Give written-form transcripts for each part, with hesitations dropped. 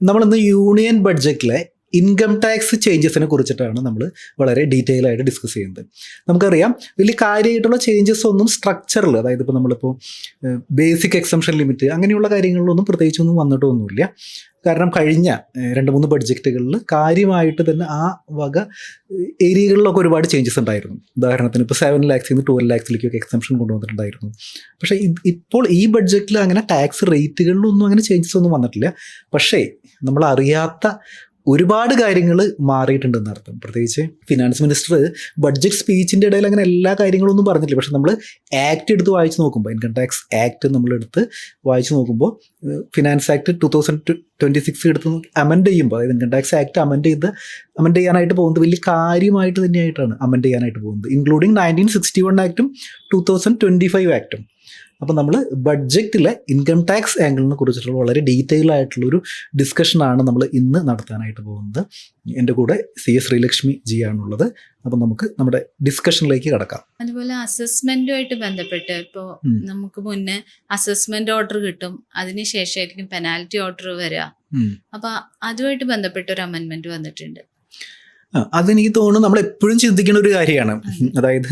നമ്മളിന്ന് union ബഡ്ജറ്റിലെ income tax ചേഞ്ചസിനെ കുറിച്ചിട്ടാണ് നമ്മൾ വളരെ ഡീറ്റെയിൽ ആയിട്ട് ഡിസ്കസ് ചെയ്യുന്നത്. നമുക്കറിയാം വലിയ കാര്യമായിട്ടുള്ള ചേഞ്ചസ് ഒന്നും സ്ട്രക്ചറിൽ, അതായത് ഇപ്പോൾ നമ്മളിപ്പോൾ ബേസിക് എക്സംഷൻ ലിമിറ്റ് അങ്ങനെയുള്ള കാര്യങ്ങളിലൊന്നും പ്രത്യേകിച്ചൊന്നും വന്നിട്ടൊന്നുമില്ല. കാരണം കഴിഞ്ഞ 2-3 ബഡ്ജറ്റുകളിൽ കാര്യമായിട്ട് തന്നെ ആ വക ഏരിയകളിലൊക്കെ ഒരുപാട് ചേഞ്ചസ് ഉണ്ടായിരുന്നു. ഉദാഹരണത്തിന് ഇപ്പോൾ 7 lakhs നിന്ന് 12 lakhsലേക്കൊക്കെ എക്സംഷൻ കൊണ്ടുവന്നിട്ടുണ്ടായിരുന്നു. പക്ഷേ ഇപ്പോൾ ഈ ബഡ്ജറ്റിൽ അങ്ങനെ ടാക്സ് റേറ്റുകളിലൊന്നും അങ്ങനെ ചേഞ്ചസ് ഒന്നും വന്നിട്ടില്ല. പക്ഷേ നമ്മൾ അറിയാത്ത ഒരുപാട് കാര്യങ്ങൾ മാറിയിട്ടുണ്ടെന്ന് അർത്ഥം. പ്രത്യേകിച്ച് ഫിനാൻസ് മിനിസ്റ്റർ ബഡ്ജറ്റ് സ്പീച്ചിൻ്റെ ഇടയിൽ അങ്ങനെ എല്ലാ കാര്യങ്ങളൊന്നും പറഞ്ഞിട്ടില്ല. പക്ഷെ നമ്മൾ ആക്ട് എടുത്ത് വായിച്ച് നോക്കുമ്പോൾ, ഇൻകം ടാക്സ് ആക്ട് നമ്മളെടുത്ത് വായിച്ച് നോക്കുമ്പോൾ, ഫിനാൻസ് ആക്ട് 2026 എടുത്ത് അമെൻഡ് ചെയ്യുമ്പോൾ, അതായത് ഇൻകം ടാക്സ് ആക്ട് അമെൻഡ് ചെയ്യാനായിട്ട് പോകുന്നത് വലിയ കാര്യമായിട്ട് തന്നെയായിട്ടാണ് അമെൻഡ് ചെയ്യാനായിട്ട് പോകുന്നത്, ഇൻക്ലൂഡിങ് 1961 ആക്ടും 2025 ആക്ടും. അപ്പോൾ നമ്മൾ ബഡ്ജറ്റിലെ ഇൻകം ടാക്സ് ആംഗിളിനെ കുറിച്ചിട്ടുള്ള വളരെ ഡീറ്റെയിൽ ആയിട്ടുള്ളൊരു ഡിസ്കഷനാണ് നമ്മൾ ഇന്ന് നടത്താനായിട്ട് പോകുന്നത്. എൻ്റെ കൂടെ CS ശ്രീലക്ഷ്മി ജി ആണുള്ളത്. അപ്പം നമുക്ക് നമ്മുടെ ഡിസ്കഷനിലേക്ക് കടക്കാം. അതുപോലെ അസസ്മെന്റുമായിട്ട് ബന്ധപ്പെട്ട് ഇപ്പോൾ നമുക്ക് മുന്നേ അസസ്മെന്റ് ഓർഡർ കിട്ടും, അതിനുശേഷമായിരിക്കും പെനാൽറ്റി ഓർഡർ വരിക. അപ്പൊ അതുമായിട്ട് ബന്ധപ്പെട്ട ഒരു അമെന്റ്മെന്റ് വന്നിട്ടുണ്ട്. അതെനിക്ക് തോന്നുന്നു നമ്മൾ എപ്പോഴും ചിന്തിക്കുന്ന ഒരു കാര്യമാണ്. അതായത്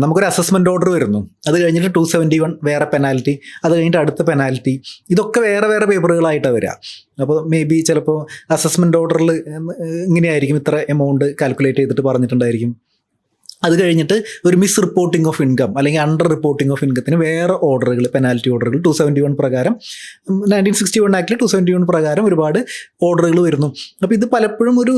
നമുക്കൊരു അസസ്മെന്റ് ഓർഡർ വരുന്നു, അത് കഴിഞ്ഞിട്ട് 271 വേറെ പെനാൽറ്റി, അത് കഴിഞ്ഞിട്ട് അടുത്ത പെനാൽറ്റി, ഇതൊക്കെ വേറെ വേറെ പേപ്പറുകളായിട്ടാണ് വരിക. അപ്പോൾ മേ ബി ചിലപ്പോൾ അസസ്മെന്റ് ഓർഡറിൽ ഇങ്ങനെയായിരിക്കും, ഇത്ര എമൗണ്ട് കാൽക്കുലേറ്റ് ചെയ്തിട്ട് പറഞ്ഞിട്ടുണ്ടായിരിക്കും. അത് കഴിഞ്ഞിട്ട് ഒരു മിസ് റിപ്പോർട്ടിംഗ് ഓഫ് ഇൻകം അല്ലെങ്കിൽ അണ്ടർ റിപ്പോർട്ടിംഗ് ഓഫ് ഇൻകത്തിന് വേറെ ഓർഡറുകൾ, പെനാൽറ്റി ഓർഡറുകൾ 271 പ്രകാരം, 1961 ആക്ടിൽ 271 പ്രകാരം ഒരുപാട് ഓർഡറുകൾ വരുന്നു. അപ്പോൾ ഇത് പലപ്പോഴും ഒരു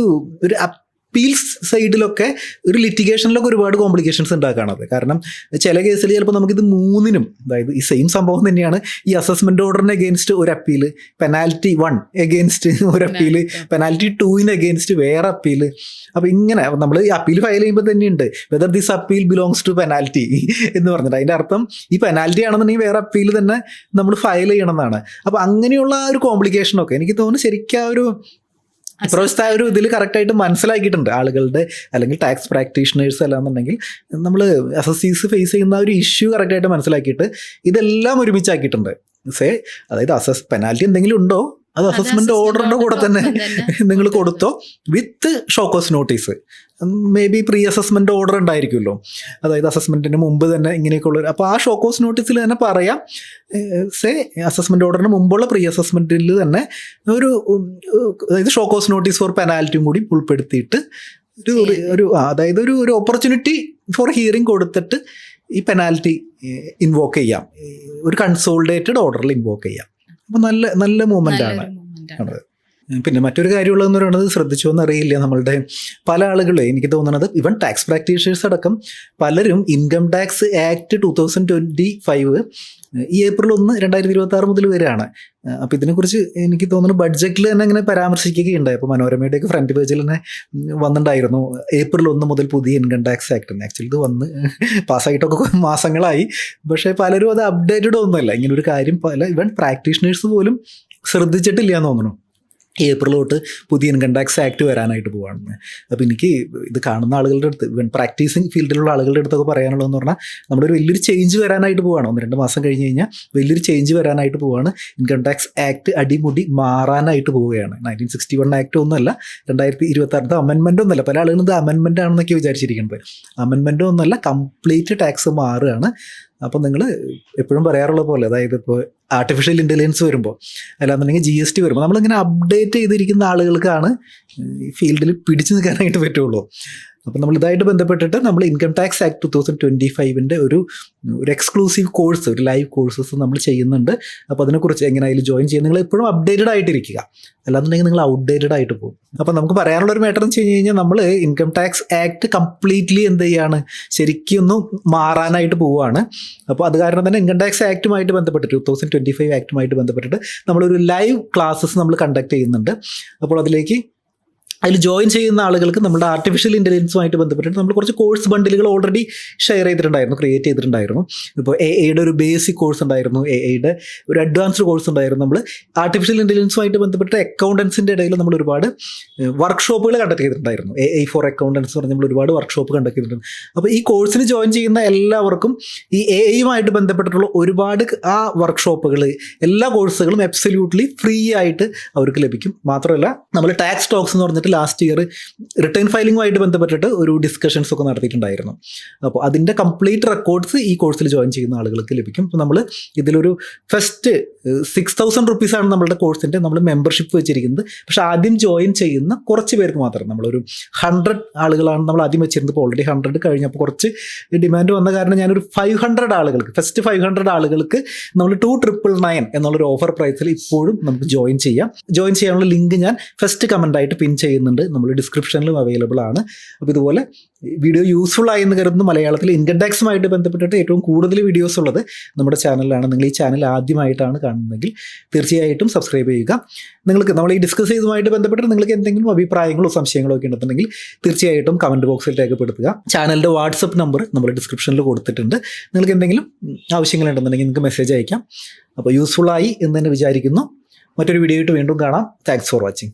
അപ്പീൽസ് സൈഡിലൊക്കെ, ഒരു ലിറ്റിഗേഷനിലൊക്കെ ഒരുപാട് കോംപ്ലിക്കേഷൻസ് ഉണ്ടാക്കുകയാണത്. കാരണം ചില കേസിൽ ചിലപ്പോൾ നമുക്കിത് മൂന്നിനും, അതായത് ഈ സെയിം സംഭവം തന്നെയാണ്, ഈ അസസ്മെന്റ് ഓർഡറിന് എഗെയിൻസ്റ്റ് ഒരു അപ്പീല്, പെനാൽറ്റി 1 എഗെയിൻസ്റ്റ് ഒരു അപ്പീല്, പെനാൽറ്റി 2 എഗെയിൻസ്റ്റ് വേറെ അപ്പീല്. അപ്പോൾ ഇങ്ങനെ നമ്മൾ ഈ അപ്പീൽ ഫയൽ ചെയ്യുമ്പോൾ തന്നെയുണ്ട് whether this appeal belongs to penalty എന്ന് പറഞ്ഞിട്ട്. അതിൻ്റെ അർത്ഥം ഈ പെനാൽറ്റി ആണെന്നുണ്ടെങ്കിൽ വേറെ അപ്പീൽ തന്നെ നമ്മൾ ഫയൽ ചെയ്യണം എന്നാണ്. അപ്പോൾ അങ്ങനെയുള്ള ആ ഒരു കോംപ്ലിക്കേഷനൊക്കെ എനിക്ക് തോന്നുന്നു ശരിക്കും ആ ഒരു ഇപ്രാവശ്യത്തെ ഒരു ഇതിൽ കറക്റ്റായിട്ട് മനസ്സിലാക്കിയിട്ടുണ്ട് ആളുകളുടെ, അല്ലെങ്കിൽ ടാക്സ് പ്രാക്ടീഷണേഴ്സ് അല്ലാന്നുണ്ടെങ്കിൽ നമ്മൾ അസസീസ് ഫേസ് ചെയ്യുന്ന ഒരു ഇഷ്യൂ കറക്റ്റായിട്ട് മനസ്സിലാക്കിയിട്ട് ഇതെല്ലാം ഒരുമിച്ചാക്കിയിട്ടുണ്ട്. അതായത് പെനാൽറ്റി എന്തെങ്കിലും ഉണ്ടോ അത് അസസ്മെന്റ് ഓർഡറിൻ്റെ കൂടെ തന്നെ നിങ്ങൾ കൊടുത്തോ, with show cause notice. Maybe pre assessment order ഉണ്ടായിരിക്കുമല്ലോ, അതായത് അസസ്മെന്റിന് മുമ്പ് തന്നെ ഇങ്ങനെയൊക്കെയുള്ള. അപ്പോൾ ആ ഷോക്കോസ് നോട്ടീസിൽ തന്നെ പറയാം, അസസ്മെന്റ് ഓർഡറിന് മുമ്പുള്ള പ്രീ അസസ്മെന്റിൽ തന്നെ അതായത് ഷോക്കോസ് നോട്ടീസ് ഫോർ പെനാൽറ്റിയും കൂടി ഉൾപ്പെടുത്തിയിട്ട് അതായത് ഒരു ഓപ്പർച്യൂണിറ്റി ഫോർ ഹിയറിംഗ് കൊടുത്തിട്ട് ഈ പെനാൽറ്റി ഇൻവോക്ക് ചെയ്യാം, ഒരു കൺസോളിഡേറ്റഡ് ഓർഡറിൽ ഇൻവോക്ക് ചെയ്യാം. അപ്പോൾ നല്ല മൂവ്മെന്റ് ആണ്. പിന്നെ മറ്റൊരു കാര്യമുള്ളതെന്ന് പറയുന്നത്, ശ്രദ്ധിച്ചോ എന്നറിയില്ല, നമ്മളുടെ പല ആളുകളും, എനിക്ക് തോന്നുന്നത് ഈവൻ ടാക്സ് പ്രാക്ടീഷണേഴ്സ് അടക്കം പലരും ഇൻകം ടാക്സ് ആക്ട് 2025 ഈ April 1, 2026 മുതൽ വരികയാണ്. അപ്പോൾ ഇതിനെക്കുറിച്ച് എനിക്ക് തോന്നുന്നു ബഡ്ജറ്റിൽ തന്നെ അങ്ങനെ പരാമർശിക്കുകയുണ്ടായി. അപ്പോൾ മനോരമയുടെയൊക്കെ ഫ്രണ്ട് പേജിൽ തന്നെ വന്നിട്ടുണ്ടായിരുന്നു April 1 മുതൽ പുതിയ ഇൻകം ടാക്സ് ആക്ട്. ആക്ച്വലി ഇത് വന്ന് പാസ്സായിട്ടൊക്കെ മാസങ്ങളായി, പക്ഷേ പലരും അത് അപ്ഡേറ്റഡ് ഒന്നുമല്ല. ഇങ്ങനൊരു കാര്യം ഈവൻ പ്രാക്ടീഷണേഴ്സ് പോലും ശ്രദ്ധിച്ചിട്ടില്ല എന്ന് തോന്നുന്നു. April തൊട്ട് പുതിയ ഇൻകം ടാക്സ് ആക്ട് വരാനായിട്ട് പോവാണ്. അപ്പോൾ എനിക്ക് ഇത് കാണുന്ന ആളുകളുടെ അടുത്ത്, ഇവൻ പ്രാക്ടീസിങ് ഫീൽഡിലുള്ള ആളുകളുടെ അടുത്തൊക്കെ പറയാനുള്ളതെന്ന് പറഞ്ഞാൽ, നമ്മുടെ ഒരു വലിയൊരു ചേഞ്ച് വരാനായിട്ട് പോവാണ്. 1-2 മാസം കഴിഞ്ഞ് കഴിഞ്ഞാൽ വലിയൊരു ചേഞ്ച് വരാനായിട്ട് പോവാണ്. ഇൻകം ടാക്സ് ആക്ട് അടിമുടി മാറാനായിട്ട് പോവുകയാണ്. 1961 ആക്ട് ഒന്നുമല്ല, 2026 അമെൻമെൻ്റ് ഒന്നുമല്ല. പല ആളുകളും ഇത് അമെൻമെൻ്റ് ആണെന്നൊക്കെ വിചാരിച്ചിരിക്കുന്നത്. അമെൻമെൻ്റ് ഒന്നുമല്ല, കംപ്ലീറ്റ് ടാക്സ് മാറുകയാണ്. അപ്പോൾ നിങ്ങൾ എപ്പോഴും പറയാറുള്ള പോലെ, അതായത് ഇപ്പോൾ ആർട്ടിഫിഷ്യൽ ഇൻ്റലിജൻസ് വരുമ്പോൾ, അല്ലാന്നുണ്ടെങ്കിൽ GST വരുമ്പോൾ, നമ്മളിങ്ങനെ അപ്ഡേറ്റ് ചെയ്തിരിക്കുന്ന ആളുകൾക്കാണ് ഈ ഫീൽഡിൽ പിടിച്ചു നിൽക്കാനായിട്ട് പറ്റുള്ളൂ. അപ്പോൾ നമ്മൾ ഇതായിട്ട് ബന്ധപ്പെട്ടിട്ട് നമ്മൾ ഇൻകം ടാക്സ് ആക്ട് 2025 ഒരു എക്സ്ക്ലൂസീവ് കോഴ്സ്, ഒരു ലൈവ് കോഴ്സസ് നമ്മൾ ചെയ്യുന്നുണ്ട്. അപ്പോൾ അതിനെക്കുറിച്ച് എങ്ങനെ അതിൽ ജോയിൻ ചെയ്യുക, നിങ്ങൾ എപ്പോഴും അപ്ഡേറ്റഡ് ആയിട്ടിരിക്കുക, അല്ലാന്നുണ്ടെങ്കിൽ നിങ്ങൾ ഔട്ട്ഡേറ്റഡ് ആയിട്ട് പോകും. അപ്പോൾ നമുക്ക് പറയാനുള്ളൊരു മാറ്റർ എന്ന് വെച്ച് കഴിഞ്ഞ് കഴിഞ്ഞാൽ, നമ്മൾ ഇൻകം ടാക്സ് ആക്ട് കംപ്ലീറ്റ്ലി എന്ത് ചെയ്യാണ്, ശരിക്കും ഒന്ന് മാറാനായിട്ട് പോവുകയാണ്. അപ്പോൾ അത് കാരണം തന്നെ ഇൻകം ടാക്സ് ആക്ടുമായിട്ട് ബന്ധപ്പെട്ട് 2025 ആക്ടുമായിട്ട് ബന്ധപ്പെട്ടിട്ട് നമ്മളൊരു ലൈവ് ക്ലാസ്സസ് നമ്മൾ കണ്ടക്ട് ചെയ്യുന്നുണ്ട്. അപ്പോൾ അതിലേക്ക് അതിൽ ജോയിൻ ചെയ്യുന്ന ആളുകൾക്ക് നമ്മുടെ ആർട്ടിഫിഷ്യൽ ഇൻ്റലിജൻസുമായിട്ട് ബന്ധപ്പെട്ടിട്ട് നമ്മൾ കുറച്ച് കോഴ്സ് ബണ്ടിലുകൾ ഓൾറെഡി ഷെയർ ചെയ്തിട്ടുണ്ടായിരുന്നു, ക്രിയേറ്റ് ചെയ്തിട്ടുണ്ടായിരുന്നു. ഇപ്പോൾ എയുടെ ഒരു ബേസിക് കോഴ്സ് ഉണ്ടായിരുന്നു, എയുടെ ഒരു അഡ്വാൻസ്ഡ് കോഴ്സ് ഉണ്ടായിരുന്നു. നമ്മൾ ആർട്ടിഫിഷ്യൽ ഇൻ്റലിജൻസുമായിട്ട് ബന്ധപ്പെട്ട് അക്കൗണ്ടൻസിൻ്റെ ഇടയിൽ നമ്മൾ ഒരുപാട് വർക്ക്ഷോപ്പുകൾ കണ്ടക്ട് ചെയ്തിട്ടുണ്ടായിരുന്നു. AI ഫോർ അക്കൗണ്ടൻസ് പറഞ്ഞ് നമ്മൾ ഒരുപാട് വർക്ക്ഷോപ്പ് കണ്ടക്ട് ചെയ്തിട്ടുണ്ട്. അപ്പോൾ ഈ കോഴ്സിന് ജോയിൻ ചെയ്യുന്ന എല്ലാവർക്കും ഈ AI-യുമായിട്ട് ബന്ധപ്പെട്ടിട്ടുള്ള ഒരുപാട് ആ വർക്ക്ഷോപ്പുകൾ, എല്ലാ കോഴ്സുകളും അബ്സല്യൂട്ട്ലി ഫ്രീ ആയിട്ട് അവർക്ക് ലഭിക്കും. മാത്രമല്ല നമ്മൾ ടാക്സ് ടോക്സ് എന്ന് പറഞ്ഞിട്ട് ലാസ്റ്റ് ഇയർ റിട്ടേൺ ഫയലിംഗുമായിട്ട് ബന്ധപ്പെട്ടിട്ട് ഒരു ഡിസ്കഷൻസ് ഒക്കെ നടത്തിയിട്ടുണ്ടായിരുന്നു. അപ്പോൾ അതിൻ്റെ കംപ്ലീറ്റ് റെക്കോർഡ്സ് ഈ കോഴ്സിൽ ജോയിൻ ചെയ്യുന്ന ആളുകൾക്ക് ലഭിക്കും. അപ്പോൾ നമ്മൾ ഇതിലൊരു ഫസ്റ്റ് 6,000 റുപ്പീസാണ് നമ്മളുടെ കോഴ്സിൻ്റെ നമ്മൾ മെമ്പർഷിപ്പ് വെച്ചിരിക്കുന്നത്. പക്ഷേ ആദ്യം ജോയിൻ ചെയ്യുന്ന കുറച്ച് പേർക്ക് മാത്രം, നമ്മളൊരു 100 ആളുകളാണ് നമ്മൾ ആദ്യം വെച്ചിരുന്നത്. ഇപ്പോൾ ഓൾറെഡി 100 കഴിഞ്ഞപ്പോൾ കുറച്ച് ഡിമാൻഡ് വന്ന കാരണം ഞാനൊരു 500 ആളുകൾക്ക്, ഫസ്റ്റ് 500 ആളുകൾക്ക് നമ്മൾ 2,999 എന്നുള്ളൊരു ഓഫർ പ്രൈസിൽ ഇപ്പോഴും നമുക്ക് ജോയിൻ ചെയ്യാം. ജോയിൻ ചെയ്യാനുള്ള ലിങ്ക് ഞാൻ ഫസ്റ്റ് കമൻ്റായിട്ട് പിൻ ചെയ്യുന്നുണ്ട്, നമ്മൾ ഡിസ്ക്രിപ്ഷനിലും അവൈലബിൾ ആണ്. അപ്പോൾ ഇതുപോലെ വീഡിയോ യൂസ്ഫുൾ ആയി എന്ന് കരുതുന്ന മലയാളത്തിൽ ഇൻകം ടാക്സുമായിട്ട് ബന്ധപ്പെട്ടിട്ട് ഏറ്റവും കൂടുതൽ വീഡിയോസ് ഉള്ളത് നമ്മുടെ ചാനലിലാണ്. നിങ്ങൾ ഈ ചാനൽ ആദ്യമായിട്ടാണ് കാണുന്നതെങ്കിൽ തീർച്ചയായിട്ടും സബ്സ്ക്രൈബ് ചെയ്യുക. നിങ്ങൾക്ക് നമ്മൾ ഈ ഡിസ്കസ് ചെയ്തതുമായിട്ട് ബന്ധപ്പെട്ട് നിങ്ങൾക്ക് എന്തെങ്കിലും അഭിപ്രായങ്ങളോ സംശയങ്ങളോ ഒക്കെ ഉണ്ടെന്നുണ്ടെങ്കിൽ തീർച്ചയായിട്ടും കമൻറ്റ് ബോക്സിൽ രേഖപ്പെടുത്തുക. ചാനലിൻ്റെ വാട്സപ്പ് നമ്പർ നമ്മൾ ഡിസ്ക്രിപ്ഷനിൽ കൊടുത്തിട്ടുണ്ട്. നിങ്ങൾക്ക് എന്തെങ്കിലും ആവശ്യങ്ങളുണ്ടെന്നുണ്ടെങ്കിൽ നിങ്ങൾക്ക് മെസ്സേജ് അയക്കാം. അപ്പോൾ യൂസ്ഫുൾ ആയി എന്ന് തന്നെ വിചാരിക്കുന്നു. മറ്റൊരു വീഡിയോ ആയിട്ട് വീണ്ടും കാണാം. Thanks for watching.